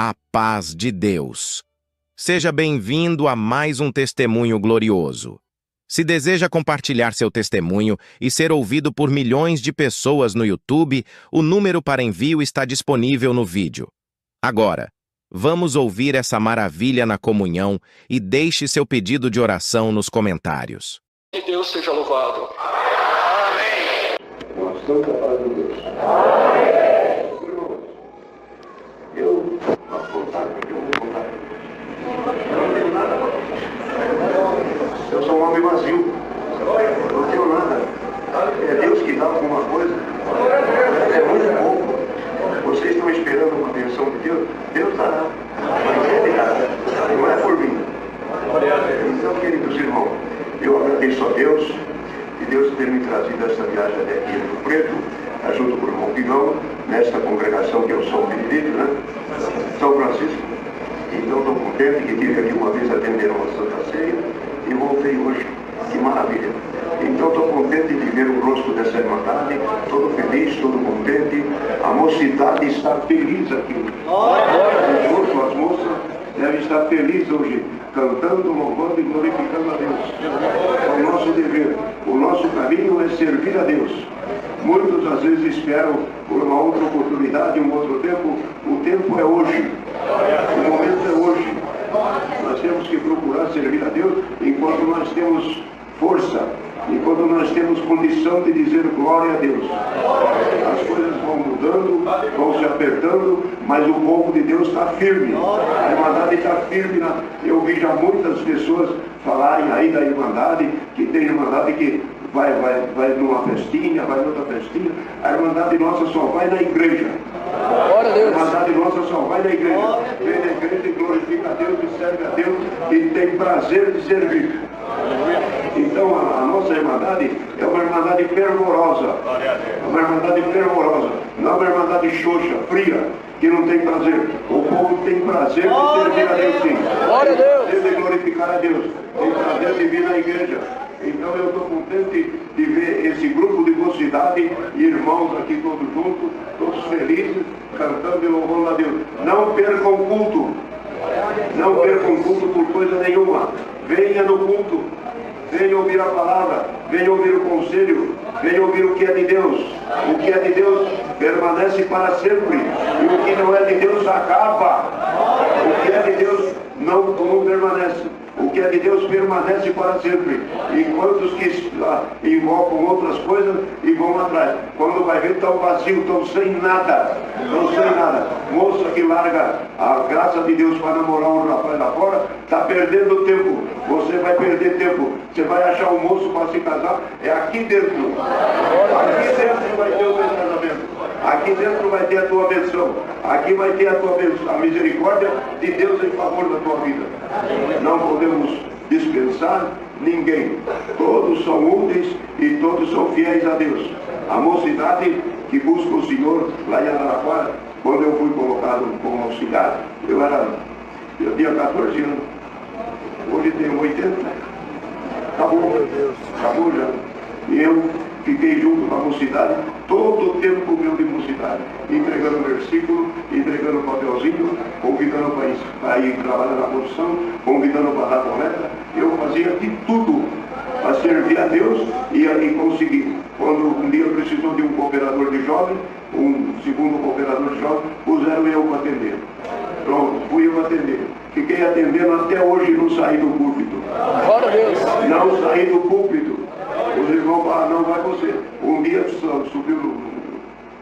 A paz de Deus. Seja bem-vindo a mais um testemunho glorioso. Se deseja compartilhar seu testemunho e ser ouvido por milhões de pessoas no YouTube, o número para envio está disponível no vídeo. Agora, vamos ouvir essa maravilha na comunhão e deixe seu pedido de oração nos comentários. Que Deus seja louvado. Amém. Uma santa paz de Deus. Amém. Eu vou contar. Não tenho nada. Eu sou um homem vazio. Não tenho nada. É Deus que dá alguma coisa. É muito pouco. Vocês estão esperando uma benção de Deus? Deus dará. Mas Ele dará. Não é por mim. Então, queridos irmãos, eu agradeço a Deus e Deus ter me trazido essa viagem até aqui em Rio Preto, junto com o irmão Pigão, nesta congregação que eu sou benedito, né? São Francisco. Então estou contente que tive aqui uma vez atendendo uma Santa Ceia e voltei hoje. Que maravilha! Então estou contente de ver o rosto dessa irmandade, todo feliz, todo contente. A mocidade está feliz aqui. Os moços, as moças devem estar felizes hoje, cantando, louvando e glorificando a Deus. É o nosso dever. O nosso caminho é servir a Deus. Muitos às vezes esperam por uma outra oportunidade, um outro tempo. O tempo é hoje. O momento é hoje. Nós temos que procurar servir a Deus enquanto nós temos força, enquanto nós temos condição de dizer glória a Deus. As coisas vão mudando, vão se apertando, mas o povo de Deus está firme. A Irmandade está firme. Eu vi já muitas pessoas falarem aí da Irmandade, que tem Irmandade que vai numa festinha, vai noutra festinha. A Irmandade nossa só vai na igreja. A Irmandade nossa só vai na igreja. Vem na igreja e glorifica a Deus e serve a Deus e tem prazer de servir. Então a nossa Irmandade é uma Irmandade fervorosa. É uma Irmandade fervorosa. Não é uma Irmandade xoxa, fria, que não tem prazer. O povo tem prazer de servir a Deus, sim. Tem prazer de glorificar a Deus. Tem prazer de vir na igreja. Então eu estou contente de ver esse grupo de mocidade, irmãos aqui todos juntos, todos felizes, cantando e louvando a Deus. Não percam o culto. Não percam o culto por coisa nenhuma. Venha no culto. Venha ouvir a palavra. Venha ouvir o conselho. Venha ouvir o que é de Deus. O que é de Deus permanece para sempre. E o que não é de Deus acaba. O que é de Deus não permanece. O que é de Deus permanece para sempre. E quantos que invocam outras coisas e vão atrás. Quando vai ver, estão vazios, estão sem nada. Estão sem nada. Moça que larga a graça de Deus para namorar um rapaz lá fora, está perdendo tempo. Você vai perder tempo. Você vai achar um moço para se casar. É aqui dentro. Aqui dentro vai ter o seu casamento. Aqui dentro vai ter a tua benção. Aqui vai ter a tua benção, a misericórdia de Deus em favor da tua vida. Não podemos dispensar ninguém. Todos são úteis e todos são fiéis a Deus. A mocidade que busca o Senhor lá em Araraquara, quando eu fui colocado como auxiliar, eu tinha 14 anos. Hoje tenho 80. Acabou já. E eu fiquei junto com a mocidade, todo o tempo meu de mocidade, entregando versículo, entregando papelzinho, convidando para ir trabalhar na produção, convidando para dar coleta. Eu fazia de tudo para servir a Deus e conseguir. Quando um dia precisou de um cooperador de jovem, um segundo cooperador de jovem, puseram eu para atender. Pronto, fui eu atender. Fiquei atendendo até hoje, não saí do púlpito. Não saí do púlpito. Os irmãos falaram, não vai você. Um dia subiu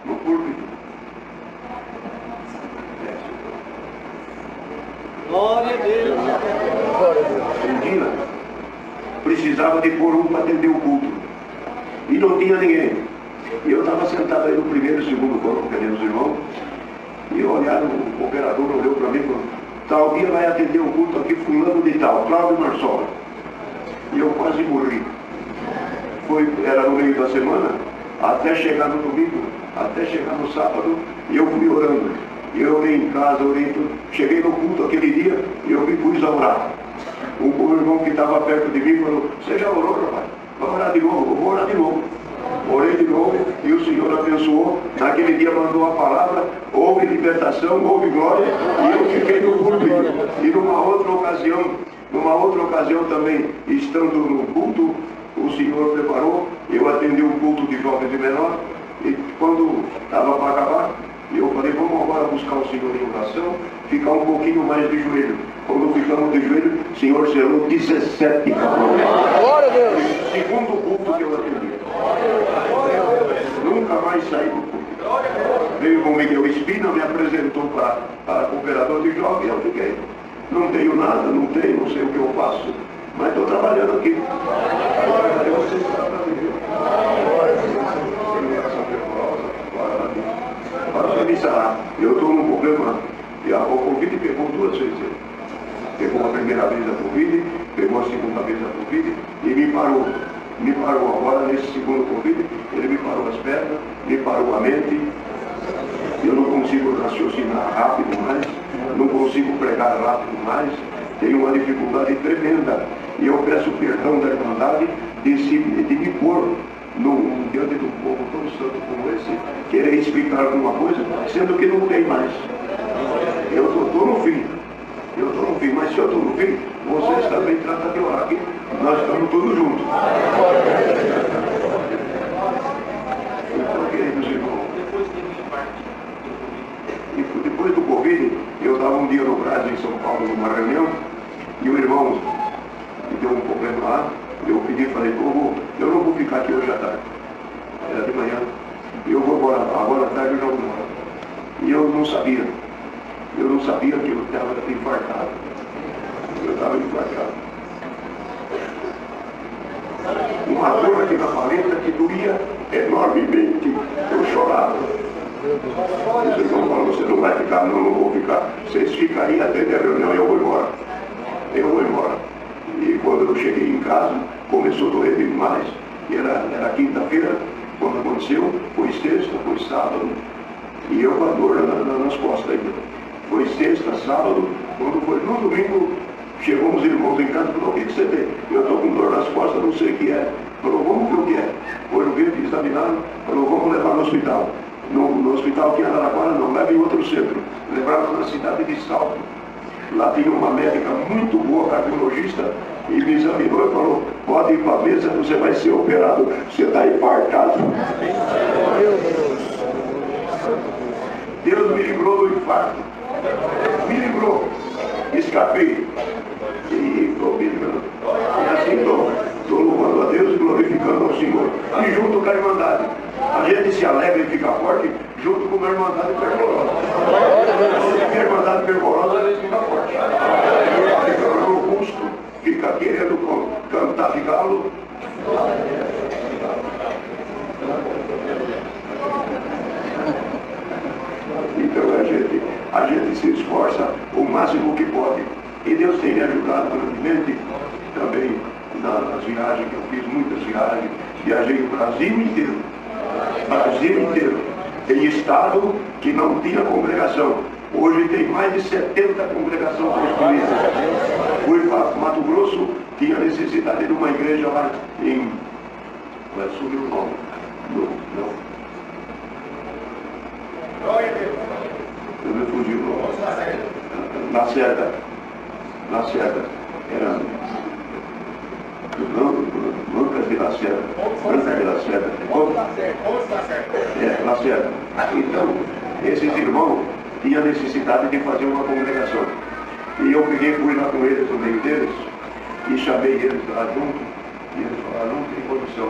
no púlpito. Glória a Deus. Um dia precisava de pôr um para atender o culto. E não tinha ninguém. E eu estava sentado aí no primeiro e segundo corpo, cadê os irmãos? E olharam, o operador olhou para mim e falou, tal dia vai atender o culto aqui fulano de tal, Cláudio Marsola. E eu quase morri. Era no meio da semana, até chegar no domingo, até chegar no sábado, e eu fui orando. Eu orei em casa, orei tudo. Cheguei no culto aquele dia e eu me pus a orar. O irmão que estava perto de mim falou, você já orou, rapaz? Vamos orar de novo, eu vou orar de novo. orei de novo e o Senhor abençoou. Naquele dia mandou a palavra, houve libertação, houve glória e eu fiquei no culto. E numa outra ocasião também, estando no culto, o Senhor preparou, eu atendi um culto de jovens e menor e quando estava para acabar, eu falei, vamos agora buscar o Senhor em oração, ficar um pouquinho mais de joelho. Quando ficamos de joelho, o Senhor selou 17 cabos. Glória a Deus! Segundo culto que eu atendi. Nunca mais saí do culto. Veio com Miguel Espina, me apresentou para cooperador de jovens e eu fiquei. Não tenho nada, não sei o que eu faço, mas estou trabalhando aqui. Para me sarar, eu estou num problema. O Covid pegou 2 vezes. Pegou a primeira vez a Covid, pegou a segunda vez a Covid e me parou. Me parou agora nesse segundo Covid, ele me parou as pernas, me parou a mente. Eu não consigo raciocinar rápido mais, não consigo pregar rápido mais, tenho uma dificuldade tremenda. E eu peço perdão da Irmandade de me pôr diante de um povo tão santo como esse, querer explicar alguma coisa, sendo que não tem mais. Eu estou no fim, mas se eu estou no fim, vocês também tratam de orar aqui, nós estamos todos juntos. Então, queridos irmãos, depois do Covid, eu estava um dia no Brasil, em São Paulo, numa reunião, e o irmão me deu um problema lá, eu pedi, falei, eu não vou ficar aqui hoje à tarde, era de manhã, eu vou agora à tarde eu já vou embora. E eu não sabia que eu estava infartado. Eu estava infartado. Uma dor aqui na paleta que doía enormemente. Eu chorava. Os irmãos falaram, você não vai ficar? Não vou ficar. Vocês ficam aí até a reunião e eu vou embora. E quando eu cheguei em casa, começou a doer demais. E era quinta-feira, quando aconteceu, foi sexta, foi sábado. E eu com a dor nas costas ainda. Foi sexta, sábado, quando foi no domingo, chegou uns irmãos em casa e falou, o que você tem? Eu estou com dor nas costas, não sei o que é. Falou, vamos ver o que é. Foram ver, examinaram, falou, vamos levar no hospital. No hospital que em Araraquara não, leva em outro centro. Levaram na cidade de Salto. Lá tinha uma médica muito boa, cardiologista, e me examinou e falou, pode ir para a mesa, você vai ser operado, você está infartado. Deus me livrou do infarto. Me livrou. Escapei. E estou me livrando. E assim estou louvando a Deus e glorificando ao Senhor. E junto com a Irmandade. A gente se alegra e fica forte junto com a Irmandade fervorosa. A Irmandade fervorosa a gente fica forte. Fica robusto, fica querendo cantar de galo. Então a gente se esforça o máximo que pode. E Deus tem me ajudado grandemente também nas viagens que eu fiz, muitas viagens. Viajei o Brasil inteiro. Em estado que não tinha congregação. Hoje tem mais de 70 congregações construídas. Fui para Mato Grosso, tinha necessidade de uma igreja lá em... Vai subir o nome. Não. Eu me fugi o nome. Lacerda. Era... Brancas de Lacerda. Lacerda. Então, esses irmãos tinham necessidade de fazer uma congregação. E eu fui lá com eles, no meio deles, e chamei eles lá junto, e eles falaram, não tem condição,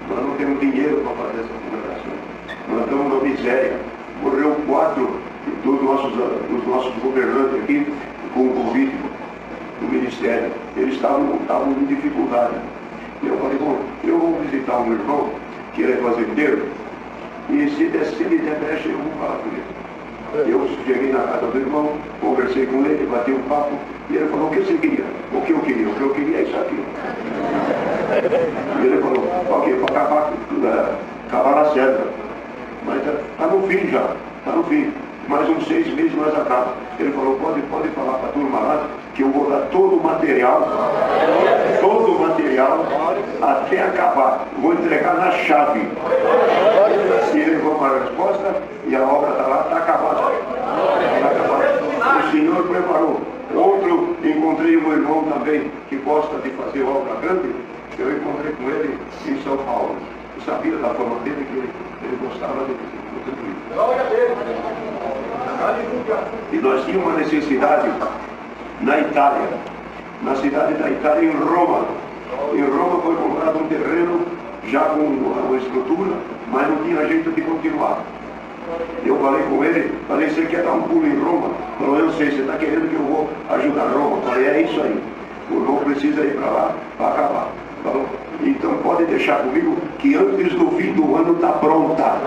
nós não temos dinheiro para fazer essa congregação. Nós estamos na miséria. Morreu 4 dos nossos governantes aqui com o Covid do ministério. Eles estavam em dificuldade. E eu falei, bom, eu vou visitar um irmão que ele é fazendeiro, e se ele der brecha, eu vou falar com ele. Eu cheguei na casa do irmão, conversei com ele, bati um papo, e ele falou, o que você queria? O que eu queria? O que eu queria é isso aqui. E ele falou, ok, para acabar na Serra. Mas está no fim já, está no fim. mais uns 6 meses nós acabamos. Ele falou, pode falar para a turma lá, que eu vou dar todo o material, até acabar. Vou entregar na chave. E ele foi uma resposta, e a obra está lá, está acabada. O Senhor preparou. Outro, encontrei um irmão também que gosta de fazer obra grande. Eu encontrei com ele em São Paulo. Eu sabia da forma dele que ele gostava de tudo isso. E nós tínhamos uma necessidade na Itália, na cidade da Itália, em Roma. Em Roma foi comprado um terreno já com uma estrutura, mas não tinha jeito de continuar. Eu falei com ele, você quer dar um pulo em Roma? Falou, eu sei, você está querendo que eu vou ajudar Roma? Falei, é isso aí. O irmão precisa ir para lá para acabar. Falou, então pode deixar comigo que antes do fim do ano está pronta.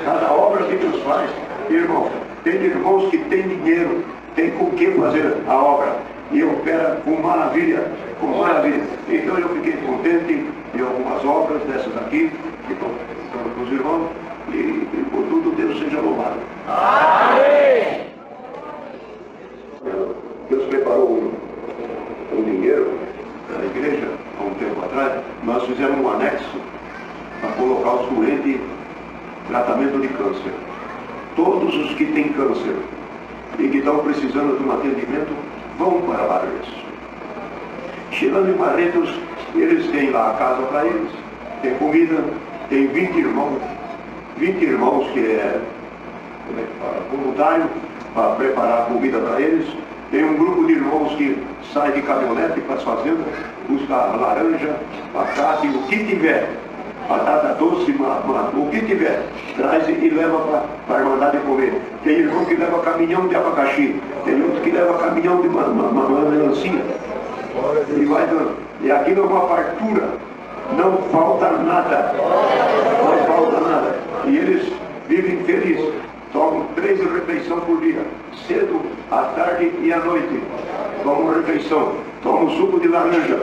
Cada obra que Deus faz, irmão, tem irmãos que têm dinheiro, tem com que fazer a obra. E opera com maravilha, com maravilha. Então eu fiquei contente de algumas obras dessas aqui, que estão para os irmãos, e por tudo Deus seja louvado. Amém! Deus preparou um dinheiro na igreja, há um tempo atrás, nós fizemos um anexo para colocar os doentes em tratamento de câncer. Todos os que têm câncer e que estão precisando de um atendimento, vão para Barretos. Chegando em Barretos, eles têm lá a casa para eles, tem comida, tem 20 irmãos que é voluntário para preparar a comida para eles. Tem um grupo de irmãos que sai de caminhonete para as fazendas, busca laranja, abacate, o que tiver, batata doce, o que tiver, traz e leva para a Irmandade comer. Tem irmão que leva caminhão de abacaxi, tem outro que leva caminhão de melancia. E vai dando. E aquilo é uma fartura, não falta nada. Não falta nada. E eles vivem felizes. Tomam 3 refeições por dia, cedo, à tarde e à noite. Tomam refeição, tomam suco de laranja.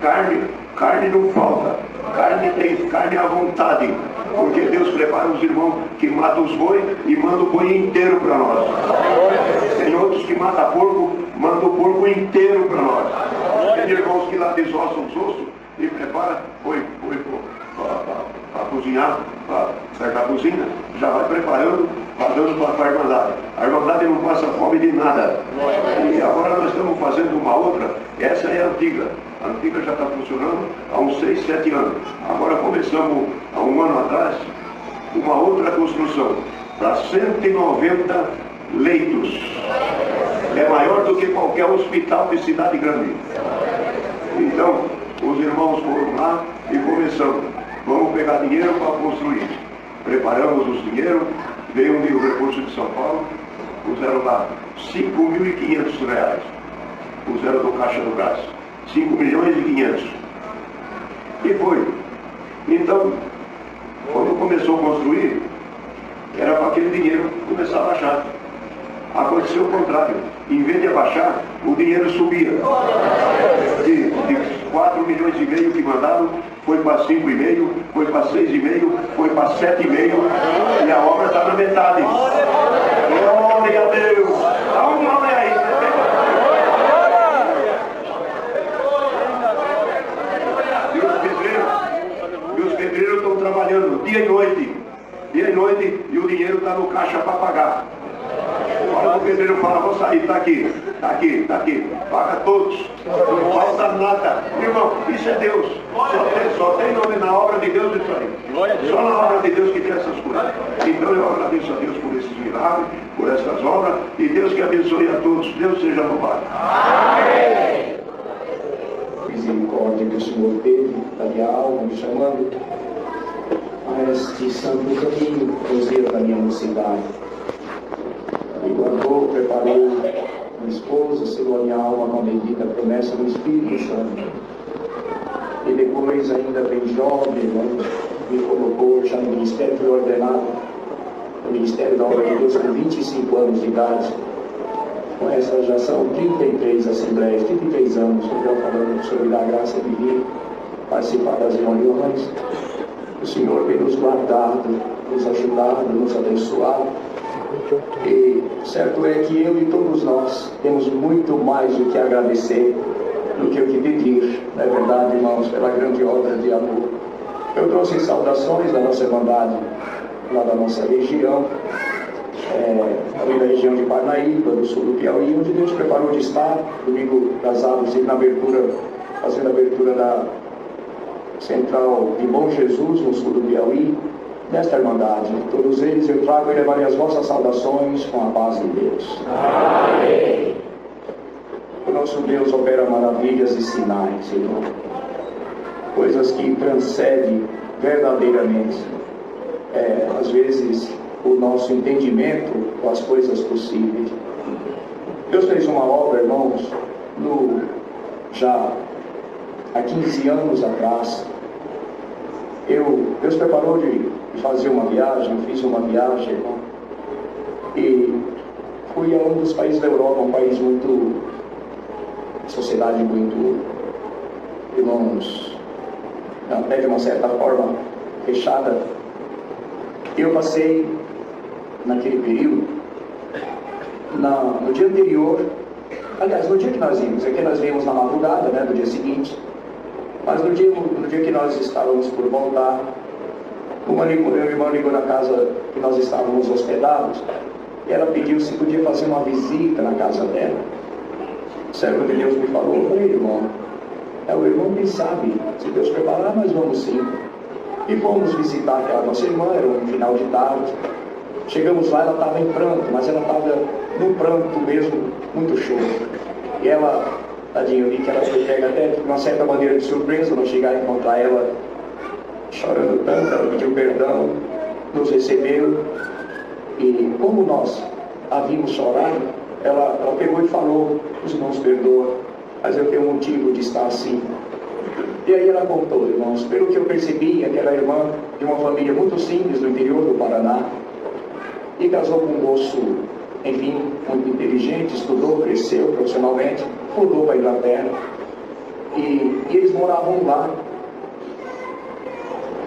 Carne não falta. Carne tem carne à vontade. Porque Deus prepara os irmãos que matam os boi e manda o boi inteiro para nós. Tem outros que matam porco, mandam o porco inteiro para nós. Tem irmãos que lá desossam os ossos e prepara boi para cozinhar, para cercar a cozinha, já vai preparando, vai dando para a Irmandade. A Irmandade não passa fome de nada. E agora nós estamos fazendo uma outra, essa é a antiga. A antiga já está funcionando há uns 6, 7 anos. Agora começamos, há um ano atrás, uma outra construção, para 190 leitos. É maior do que qualquer hospital de cidade grande. Então, os irmãos foram lá e começamos. Vamos pegar dinheiro para construir. Preparamos os dinheiros, veio um recurso de São Paulo, puseram lá R$5.500. Puseram do Caixa do Gás. 5.500.000. E foi. Então, quando começou a construir, era para aquele dinheiro começar a baixar. Aconteceu o contrário. Em vez de abaixar, o dinheiro subia. De 4,5 milhões que mandaram, foi para 5,5, foi para 6,5, foi para 7,5 e a obra está na metade. Glória a Deus! Dá um nome aí. E os pedreiros estão trabalhando dia e noite, e o dinheiro está no caixa para pagar. Agora o pedreiro fala, vou sair, está aqui, paga todos, não falta nada. Irmão, isso é Deus, só tem nome na obra de Deus isso aí. Só na obra de Deus que tem essas coisas. Então eu agradeço a Deus por esses milagres, por essas obras, e Deus que abençoe a todos. Deus seja louvado. Amém. Misericórdia que o Senhor teve da minha alma, me chamando a este santo caminho, cruzeiro da minha mocidade. Me guardou, preparou minha esposa, selou a minha alma com a bendita promessa do Espírito Santo. E depois, ainda bem jovem, me colocou já no ministério, foi ordenado no Ministério da Obra de Deus com 25 anos de idade. Com essa já são 33 assembleias, 33 anos que eu estou falando sobre a graça de vir participar das reuniões. O Senhor vem nos guardado, nos ajudado, nos abençoado. E certo é que eu e todos nós temos muito mais o que agradecer do que o que pedir. Não é verdade, irmãos, pela grande obra de amor. Eu trouxe saudações da nossa irmandade, lá da nossa região, ali da região de Parnaíba, do sul do Piauí, onde Deus preparou de estar. Domingo das Aves, na abertura, fazendo a abertura da central de Bom Jesus, no sul do Piauí, nesta irmandade. Todos eles eu trago e levarei as vossas saudações com a paz de Deus. Amém. O nosso Deus opera maravilhas e sinais, irmão. Coisas que transcendem verdadeiramente, às vezes, o nosso entendimento com as coisas possíveis. Deus fez uma obra, irmãos, já há 15 anos atrás. Deus preparou de fazer uma viagem, eu fiz uma viagem, irmão, e fui a um dos países da Europa, um país muito, sociedade muito, irmãos, até de uma certa forma fechada. Eu passei naquele período, no dia anterior, aliás, no dia que nós vimos, é que nós vimos na madrugada, né, do dia seguinte, mas no dia que nós estávamos por voltar, uma irmã ligou na casa que nós estávamos hospedados, e ela pediu se podia fazer uma visita na casa dela. O servo de Deus me falou, eu falei, irmão, o irmão que sabe, se Deus preparar, nós vamos sim. E fomos visitar aquela nossa irmã, era um final de tarde. Chegamos lá, ela estava em pranto, mas ela estava num pranto mesmo, muito choro. E ela, tadinha, eu vi que ela foi pega até de uma certa maneira de surpresa, não chegar a encontrar ela chorando tanto. Ela pediu perdão, nos recebeu. E como nós a vimos chorar, ela pegou e falou, os irmãos perdoam, mas eu tenho um motivo de estar assim. E aí ela contou, irmãos, pelo que eu percebi, aquela irmã de uma família muito simples do interior do Paraná, e casou com um moço, enfim, muito inteligente, estudou, cresceu profissionalmente, mudou para a Inglaterra, e eles moravam lá.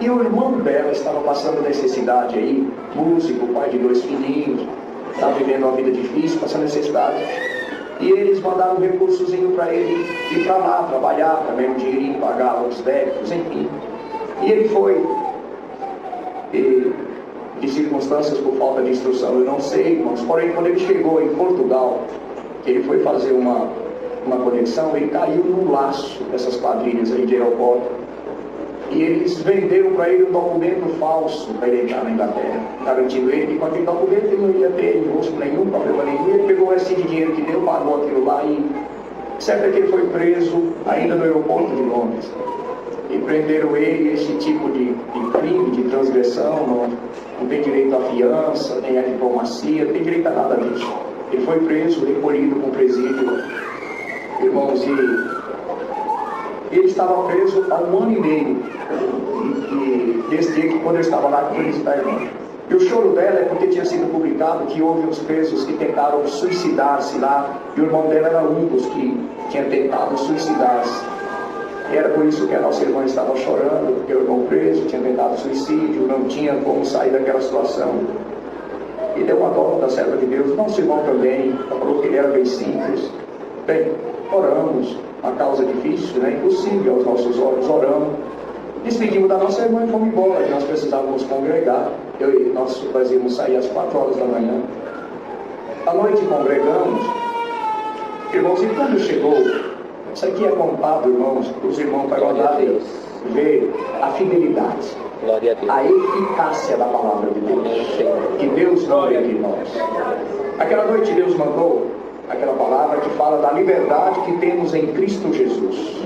E o irmão dela estava passando necessidade aí, músico, pai de 2 filhinhos, estava vivendo uma vida difícil, passando necessidade. E eles mandaram um recursozinho para ele ir para lá, trabalhar, também um dinheirinho, pagar os débitos, enfim. E ele foi, de circunstâncias por falta de instrução, eu não sei, irmãos, porém quando ele chegou em Portugal, ele foi fazer uma conexão, ele caiu num laço dessas quadrilhas aí de aeroporto. E eles venderam para ele um documento falso para ele entrar na Inglaterra, garantindo ele que com aquele documento ele não ia ter imposto nenhum, problema nenhum. Ele pegou o resto de dinheiro que deu, pagou aquilo lá e certo é que ele foi preso ainda no aeroporto de Londres. E prenderam ele, esse tipo de crime, de transgressão, não tem direito à fiança, nem à diplomacia, não tem direito a nada disso. Ele foi preso, recolhido com presídio, irmãos, e ele estava preso há 1 ano e meio. E desde dia que quando eu estava lá, com ele está, irmão. E o choro dela é porque tinha sido publicado que houve uns presos que tentaram suicidar-se lá, e o irmão dela era um dos que tinha tentado suicidar-se. E era por isso que a nossa irmã estava chorando, porque o irmão preso tinha tentado suicídio, não tinha como sair daquela situação. E deu uma dó da serva de Deus. Nosso irmão também falou que ele era bem simples. Bem, oramos, uma causa difícil, né? Impossível aos nossos olhos, oramos. Despedimos da nossa irmã e fomos embora, nós precisávamos congregar. Nós íamos sair às 4 horas da manhã. À noite congregamos, irmãos, e quando chegou, isso aqui é contado, irmãos, os irmãos para guardar Deus, ver a fidelidade, a eficácia da palavra de Deus, que Deus manda entre nós. Aquela noite Deus mandou aquela palavra que fala da liberdade que temos em Cristo Jesus,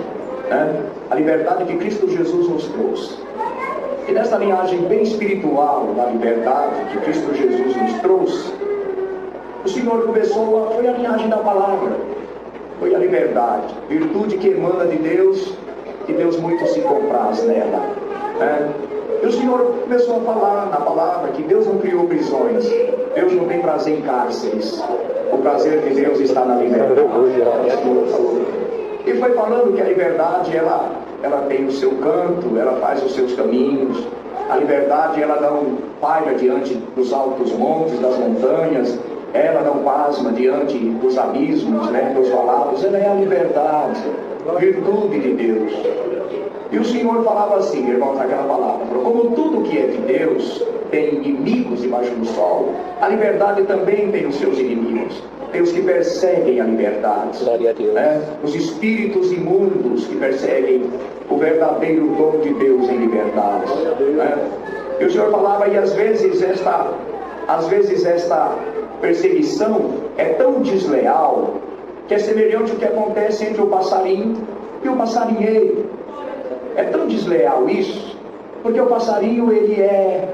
né? A liberdade que Cristo Jesus nos trouxe. E nessa linhagem bem espiritual da liberdade que Cristo Jesus nos trouxe, o Senhor começou, foi a linhagem da palavra, foi a liberdade, virtude que emana de Deus, que Deus muito se compraz nela, né? E o Senhor começou a falar na palavra que Deus não criou prisões, Deus não tem prazer em cárceres, o prazer de Deus está na liberdade. E foi falando que a liberdade, ela tem o seu canto, ela faz os seus caminhos, A liberdade, ela não paira diante dos altos montes, das montanhas, ela não pasma diante dos abismos, né, dos valados. Ela é a liberdade, virtude de Deus. E o Senhor falava assim, irmãos, naquela palavra, como tudo que é de Deus tem inimigos debaixo do sol, a liberdade também tem os seus inimigos. Tem os que perseguem a liberdade, né? Os espíritos imundos que perseguem o verdadeiro dom de Deus em liberdade, né? E o Senhor falava, e às vezes esta perseguição é tão desleal que é semelhante ao que acontece entre o passarinho e o passarinheiro. É tão desleal isso, porque o passarinho, ele é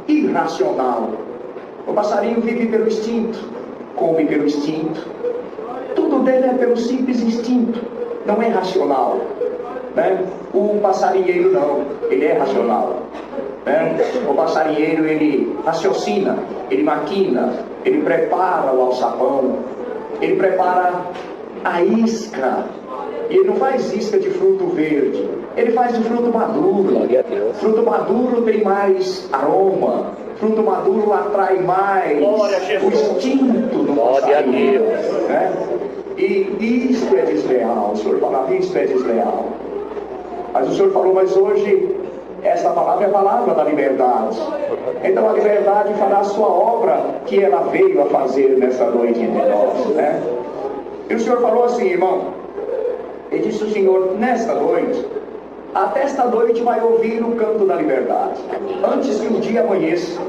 irracional. O passarinho vive pelo instinto, come pelo instinto, tudo dele é pelo simples instinto, não é racional, né? O passarinheiro não, ele é racional, né? O passarinheiro, ele raciocina, ele maquina, ele prepara o alçapão, ele prepara a isca. E ele não faz isca de fruto verde, ele faz de fruto maduro. Fruto maduro tem mais aroma, fruto maduro atrai mais o instinto do passarinho, né? E isto é desleal. O Senhor falava, isto é desleal. Mas o Senhor falou, mas hoje esta palavra é a palavra da liberdade. Então a liberdade fará a sua obra que ela veio a fazer nessa noite entre nós, né? E o Senhor falou assim, irmão, e disse o Senhor, nesta noite, até esta noite vai ouvir o canto da liberdade. Antes que o dia amanheça,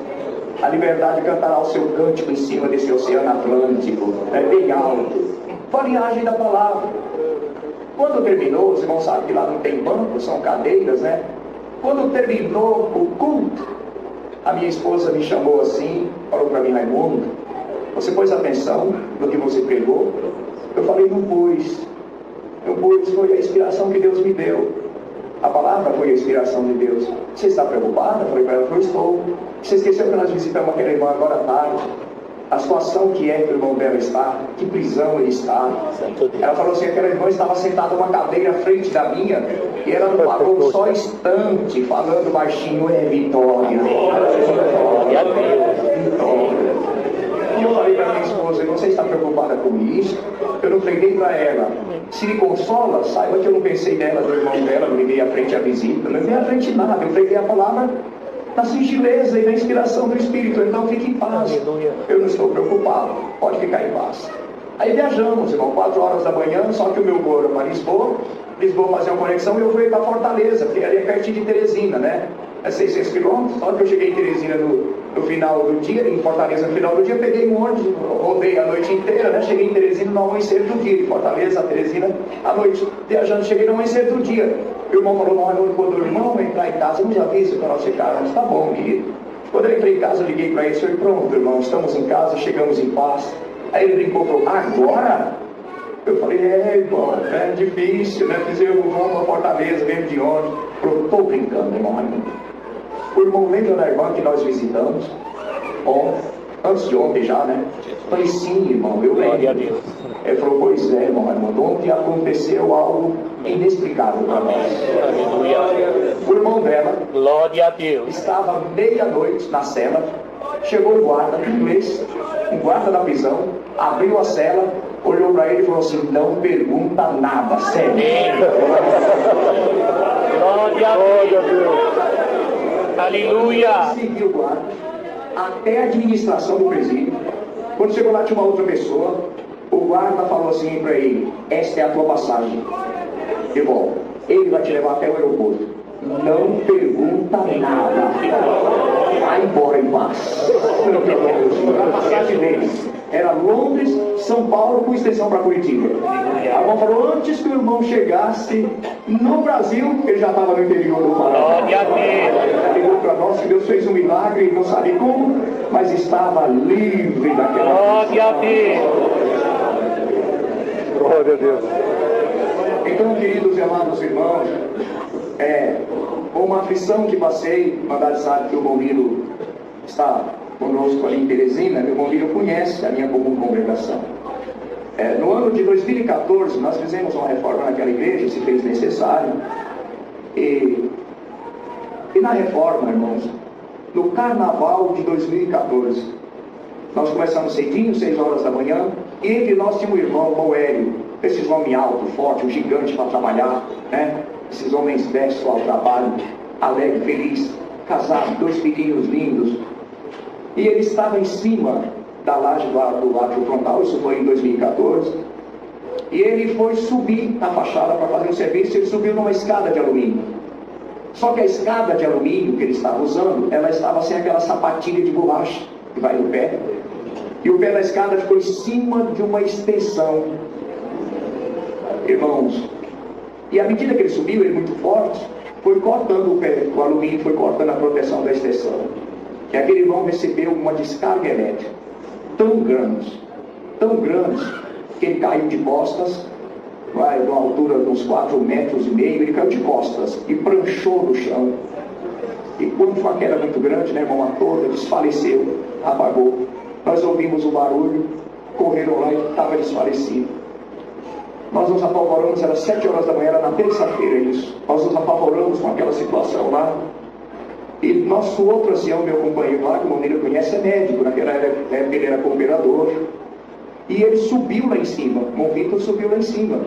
a liberdade cantará o seu cântico em cima desse oceano Atlântico, bem alto. Foi a linhagem da palavra. Quando terminou, os irmãos sabem que lá não tem banco, são cadeiras, né? Quando terminou o culto, a minha esposa me chamou assim, falou para mim, Raimundo, você pôs atenção no que você pregou? Eu falei, não pus. Foi a inspiração que Deus me deu. A palavra foi a inspiração de Deus. Você está preocupada? Eu falei para ela, eu estou. Você esqueceu que nós visitamos aquela irmã agora à tarde? A situação que é que o irmão dela está, que prisão ele está. Ela falou assim, aquela irmã estava sentada numa cadeira à frente da minha, e ela não parou só instante, falando baixinho, é vitória. Vitória. E eu falei para minha esposa, você está preocupada com isso? Eu não preguei para ela. Se lhe consola, saiba que eu não pensei nela, do irmão dela, não liguei à frente à visita, não liguei à frente nada, eu preguei a palavra na singeleza e na inspiração do Espírito. Então fique em paz. Eu não estou preocupado, pode ficar em paz. Aí viajamos, irmão, 4 horas da manhã, só que o meu voo era para Lisboa fazia uma conexão e eu fui para Fortaleza, porque ali é pertinho de Teresina, né? É 600 quilômetros, só que eu cheguei em Teresina no final do dia, em Fortaleza no final do dia, peguei um ônibus, rodei a noite inteira, né? Cheguei em Teresina no amanhecer do dia, de Fortaleza a Teresina à noite, viajando, cheguei no amanhecer do dia. O irmão falou, não, quando o irmão entrar em casa, nos avisa para nós ficarmos. Tá bom, querido. Quando eu entrei em casa, eu liguei para ele, falei, pronto, irmão, estamos em casa, chegamos em paz. Aí ele brincou, falou, agora? Eu falei, irmão, é difícil, né? Fizemos, vamos para Fortaleza, mesmo de ônibus. Falou, estou brincando, irmão Raimundo. O irmão lembra da irmã que nós visitamos? Antes de ontem já, né? Eu falei, sim, irmão, eu lembro. Ele falou, pois é, irmão Raimundo, ontem aconteceu algo inexplicável para nós. O irmão dela, glória a Deus, estava meia-noite na cela, chegou o guarda, em inglês, o guarda da prisão, abriu a cela, olhou para ele e falou assim, não pergunta nada, sério. Glória a Deus. Aleluia. Seguiu o guarda até a administração do presídio. Quando chegou lá tinha uma outra pessoa. O guarda falou assim para ele, esta é a tua passagem de volta, ele vai te levar até o aeroporto, não pergunta nada, vai embora em paz. A passagem deles era Londres, São Paulo, com extensão para Curitiba. A irmã falou, antes que o irmão chegasse no Brasil, ele já estava no interior do Pará. Ligou para nós que Deus fez um milagre, não sabe como, mas estava livre daquela. Glória a Deus. Então, queridos e amados irmãos, uma aflição que passei, na verdade sabe que o Bombilho está conosco ali em Teresina, meu Bombilho conhece a minha comum congregação. No ano de 2014, nós fizemos uma reforma naquela igreja, se fez necessário, e E na reforma, irmãos, no carnaval de 2014, nós começamos cedinho, 6 horas da manhã, e entre nós tinha um irmão, Moélio, esses homens altos, fortes, um gigante para trabalhar, né? Esses homens destos ao trabalho, alegre, feliz, casado, 2 filhinhos lindos. E ele estava em cima da laje do átrio frontal, isso foi em 2014, e ele foi subir na fachada para fazer um serviço. Ele subiu numa escada de alumínio. Só que a escada de alumínio que ele estava usando, ela estava sem aquela sapatilha de borracha que vai no pé, e o pé da escada ficou em cima de uma extensão, irmãos. E à medida que ele subiu, ele muito forte, foi cortando o pé, o alumínio foi cortando a proteção da extensão. E aquele irmão recebeu uma descarga elétrica tão grande, que ele caiu de costas, vai de uma altura de uns 4,5 metros, ele caiu de costas e pranchou no chão. E quando foi uma queda muito grande, né, irmão, a toda desfaleceu, apagou. Nós ouvimos o barulho, correram lá e estava desfalecido. Nós nos apavoramos, era 7 horas da manhã, era na terça-feira isso. Nós nos apavoramos com aquela situação lá. E nosso outro ancião, meu companheiro lá, que o Monteiro conhece, é médico. Naquela época ele era cooperador. E ele subiu lá em cima, o Vitor subiu lá em cima.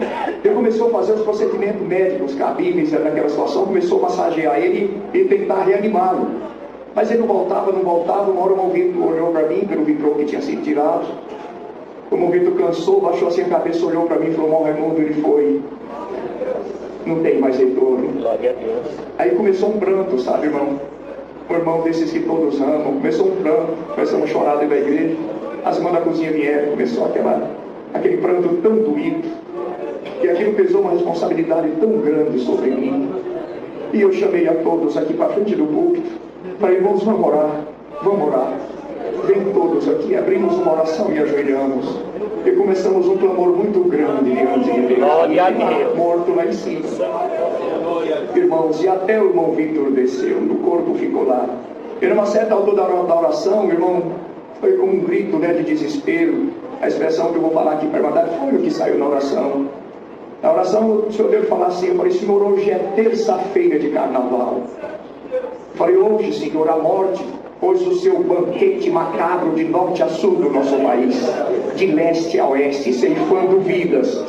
Ele começou a fazer os procedimentos médicos cabíveis naquela situação, começou a massagear ele e tentar reanimá-lo. Mas ele não voltava. Uma hora o Vitor olhou para mim, pelo vitrô que tinha sido tirado. Como o Vitor cansou, baixou assim a cabeça, olhou para mim e falou: Raimundo, ele foi. Não tem mais retorno. Glória a Deus. Aí começou um pranto, sabe, irmão? Um irmão desses que todos amam. Começou um pranto, começamos a chorar dentro da igreja. As irmãs da cozinha vieram, começou aquele pranto tão doído, e aquilo pesou uma responsabilidade tão grande sobre mim. E eu chamei a todos aqui para frente do púlpito, falei: irmãos, vamos orar. Vem todos aqui, abrimos uma oração e ajoelhamos. E começamos um clamor muito grande diante de Deus, morto lá em cima. Irmãos, e até o irmão Vitor desceu, o corpo ficou lá. E numa certa altura da oração, o irmão foi com um grito, né, de desespero. A expressão que eu vou falar aqui para a Irmandade foi o que saiu na oração. Na oração, o Senhor deu falar assim: eu falei: Senhor, hoje é terça-feira de carnaval. Eu falei: hoje, Senhor, a morte pôs o seu banquete macabro de norte a sul do nosso país, de leste a oeste, ceifando vidas.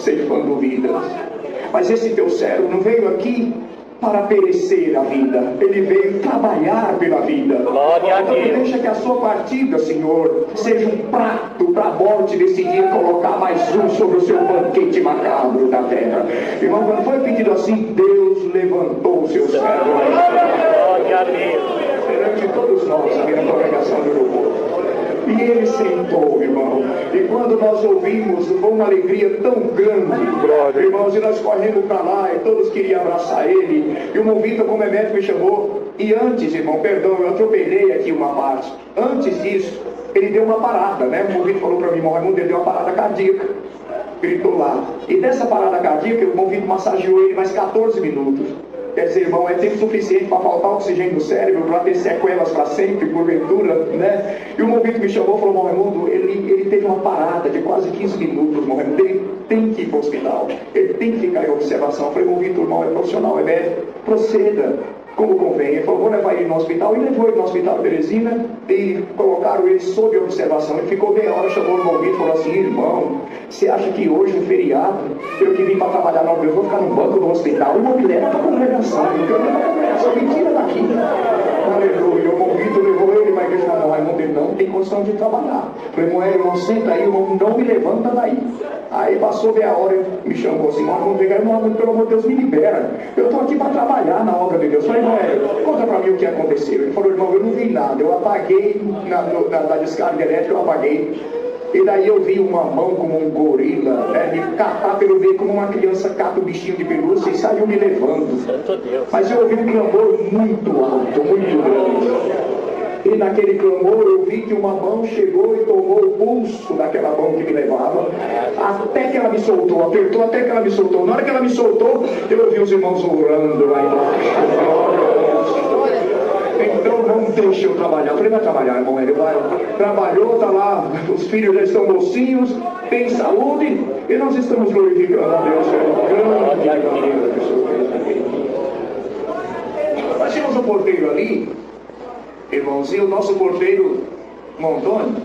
Mas esse teu servo não veio aqui para perecer a vida, ele veio trabalhar pela vida. Glória a Deus. Deixa que a sua partida, Senhor, seja um prato para a morte decidir colocar mais um sobre o seu banquete macabro da terra. Irmão, quando foi pedido assim, Deus levantou o seu servo. Glória a Deus. Perante todos nós, aqui na congregação do Urubu. E ele sentou, irmão. E quando nós ouvimos, foi uma alegria tão grande, irmãos, e nós corremos para lá, e todos queriam abraçar ele. E o irmão Vitor, como é médico, me chamou. E antes, irmão, perdão, eu atropelei aqui uma parte. Antes disso, ele deu uma parada, né? O irmão Vitor falou para mim: irmão Raimundo, ele deu uma parada cardíaca. Gritou lá. E dessa parada cardíaca, o irmão Vitor massageou ele mais 14 minutos. Quer dizer, irmão, é tempo suficiente para faltar oxigênio do cérebro, para ter sequelas para sempre, porventura, né? E o irmão Vitor me chamou e falou: irmão Raimundo, ele teve uma parada de quase 15 minutos, irmão Raimundo, ele tem que ir para o hospital, ele tem que ficar em observação. Eu falei: irmão Vitor, irmão, é profissional, é médico, proceda como convém. Ele falou: vou levar ele no hospital. E levou ele no hospital de Teresina e colocaram ele sob observação. Ele ficou meia hora, chamou o irmão Vitor e falou assim: irmão, você acha que hoje, um feriado, eu que vim para trabalhar na obra, eu vou ficar no banco do hospital? O irmão me leva para a congregação, porque eu levo para a congregação, me tira daqui. Aleluia. O irmão Vitor levou ele para a igreja. Não, Raimundo, ele não tem condição de trabalhar. Eu falei: irmão, senta aí, irmão, não me levanta daí. Aí passou meia hora, ele me chamou assim: irmão, pelo amor de Deus, me libera. Eu estou aqui para trabalhar na obra de Deus. Eu falei: irmão, conta para mim o que aconteceu. Ele falou: irmão, eu não vi nada, eu apaguei na descarga elétrica, eu apaguei. E daí eu vi uma mão como um gorila, né, me catar pelo meio como uma criança cata o bichinho de pelúcia e saiu me levando. Mas eu ouvi um clamor muito alto, muito grande. E naquele clamor eu vi que uma mão chegou e tomou o pulso daquela mão que me levava, até que ela me soltou, apertou até que ela me soltou. Na hora que ela me soltou, eu ouvi os irmãos orando lá embaixo. Então não deixe eu trabalhar. Eu falei: vai trabalhar, irmão. Ele vai. Trabalhou, está lá, os filhos já estão mocinhos, tem saúde, e nós estamos glorificando a Deus. Nós tínhamos um porteiro ali, irmãos, e o nosso porteiro, Montônio,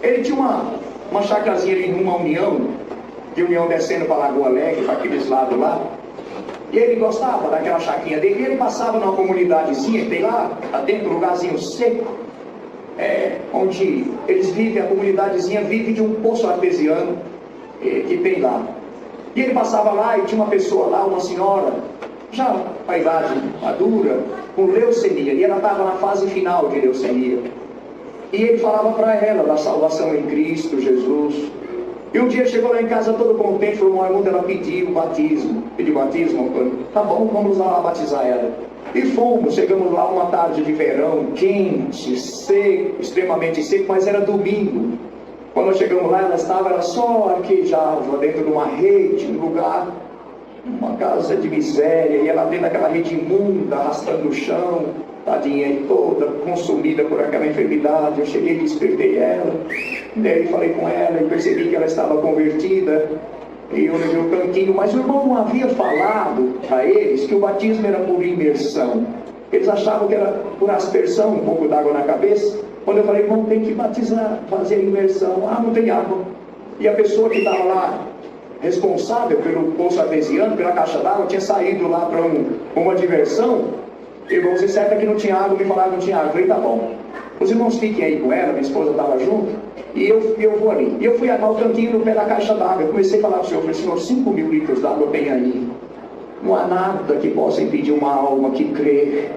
ele tinha uma chacrazinha ali numa União, de União descendo para Lagoa Alegre, para aqueles lados lá. E ele gostava daquela chacrinha dele, e ele passava numa comunidadezinha que tem lá dentro, um lugarzinho seco, onde eles vivem, a comunidadezinha vive de um poço artesiano que tem lá. E ele passava lá e tinha uma pessoa lá, uma senhora, já a idade madura, com leucemia, e ela estava na fase final de leucemia. E ele falava para ela da salvação em Cristo Jesus. E um dia chegou lá em casa todo contente, falou: Raimundo, ela pediu batismo. Pediu batismo? Tá bom, vamos lá batizar ela. E fomos, chegamos lá uma tarde de verão, quente, seco, extremamente seco, mas era domingo. Quando nós chegamos lá, ela só arquejava dentro de uma rede, um lugar, uma casa de miséria, e ela dentro daquela rede imunda, arrastando no chão, tadinha, e toda consumida por aquela enfermidade. Eu cheguei e despertei ela, daí falei com ela e percebi que ela estava convertida, e eu levei o tanquinho, mas o irmão não havia falado para eles que o batismo era por imersão. Eles achavam que era por aspersão, um pouco d'água na cabeça. Quando eu falei: irmão, tem que batizar, fazer a imersão. Não tem água. E a pessoa que estava lá, responsável pelo poço artesiano, pela caixa d'água, tinha saído lá para uma diversão. Irmãos, é certo que não tinha água, me falaram que não tinha água. Eu falei: tá bom. Os irmãos fiquem aí com ela, minha esposa estava junto, e eu vou ali. E eu fui armar o tanquinho no pé da caixa d'água. Eu comecei a falar para o senhor, falei: senhor, 5.000 litros d'água tem aí. Não há nada que possa impedir uma alma que crê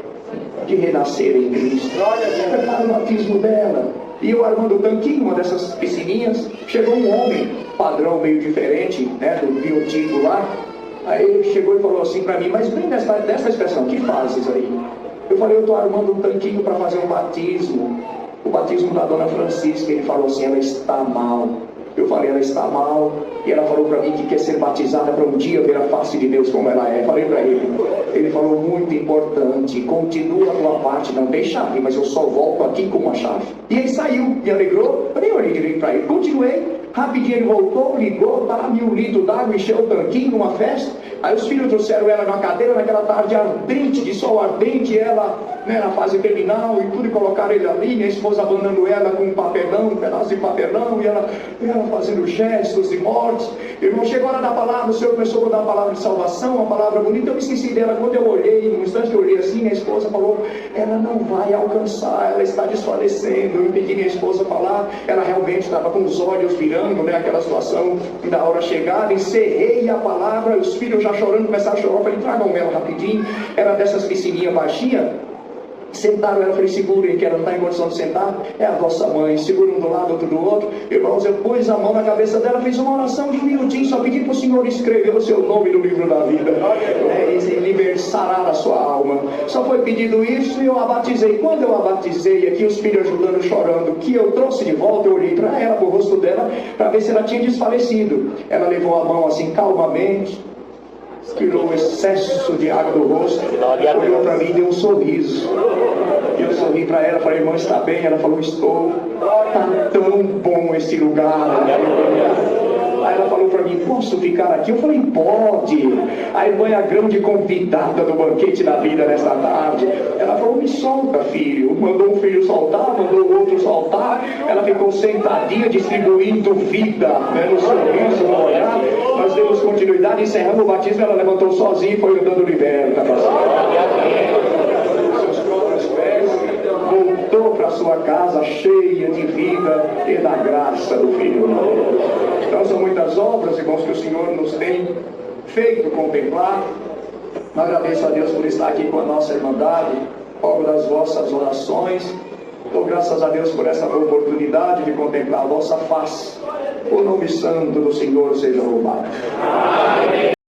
de renascer em Cristo. Prepara o batismo dela. E eu armando o tanquinho, uma dessas piscininhas, chegou um homem, padrão meio diferente, do biotipo lá. Aí ele chegou e falou assim para mim: mas bem dessa expressão, que fazes aí? Eu falei: eu estou armando um tanquinho para fazer um batismo, o batismo da dona Francisca. Ele falou assim: ela está mal. Eu falei: ela está mal. E ela falou para mim que quer ser batizada para um dia ver a face de Deus como ela é. Falei para ele. Ele falou: muito importante, continua a tua parte, não tem chave, mas eu só volto aqui com uma chave. E ele saiu, me alegrou. Eu nem olhei direito para ele, continuei. Rapidinho ele voltou, ligou, 1.000 litros d'água, encheu o tanquinho numa festa. Aí os filhos trouxeram ela numa cadeira, naquela tarde ardente, de sol ardente, ela na fase terminal e tudo, e colocaram ele ali, minha esposa abandonando ela com um papelão, um pedaço de papelão, e ela fazendo gestos de morte. Irmão, chegou a hora da palavra, o Senhor começou a dar uma palavra de salvação, uma palavra bonita. Eu me esqueci dela. Quando eu olhei, no instante que eu olhei assim, minha esposa falou: ela não vai alcançar, ela está desfalecendo. Eu pedi minha esposa falar, ela realmente estava com os olhos virando, aquela situação da hora chegada. Encerrei a palavra, os filhos já chorando, começaram a chorar. Eu falei: tragam ela rapidinho. Era dessas piscininhas baixinhas. Sentaram ela, falei: segurem, que ela não está em condição de sentar, é a vossa mãe. Segura um do lado, outro do outro. Irmãos, eu pus a mão na cabeça dela, fiz uma oração de 1 minutinho, só pedi para o Senhor escrever o seu nome no livro da vida, e liberar a sua alma. Só foi pedido isso e eu a batizei. Quando eu a batizei, aqui os filhos ajudando, chorando, que eu trouxe de volta, eu olhei para ela, para o rosto dela, para ver se ela tinha desfalecido. Ela levou a mão assim calmamente, tirou o excesso de água do rosto, olhou para mim e deu um sorriso. E eu sorri para ela, falei: irmã, está bem? Ela falou: estou. Está tão bom esse lugar. Aí ela falou para mim: posso ficar aqui? Eu falei: pode. A irmã é a grande convidada do banquete da vida nesta tarde. Ela falou: me solta, filho. Mandou um filho soltar, mandou o outro soltar. Ela ficou sentadinha distribuindo vida, no sorriso, no olhar. Nós demos continuidade, encerramos o batismo. Ela levantou sozinha e foi andando liberta. Seus próprios pés, voltou para sua casa cheia de vida e da graça do Filho. Então são muitas obras, irmãos, que o Senhor nos tem feito contemplar. Agradeço a Deus por estar aqui com a nossa irmandade, obra das vossas orações. Dou graças a Deus por essa oportunidade de contemplar a vossa face. O nome santo do Senhor seja louvado.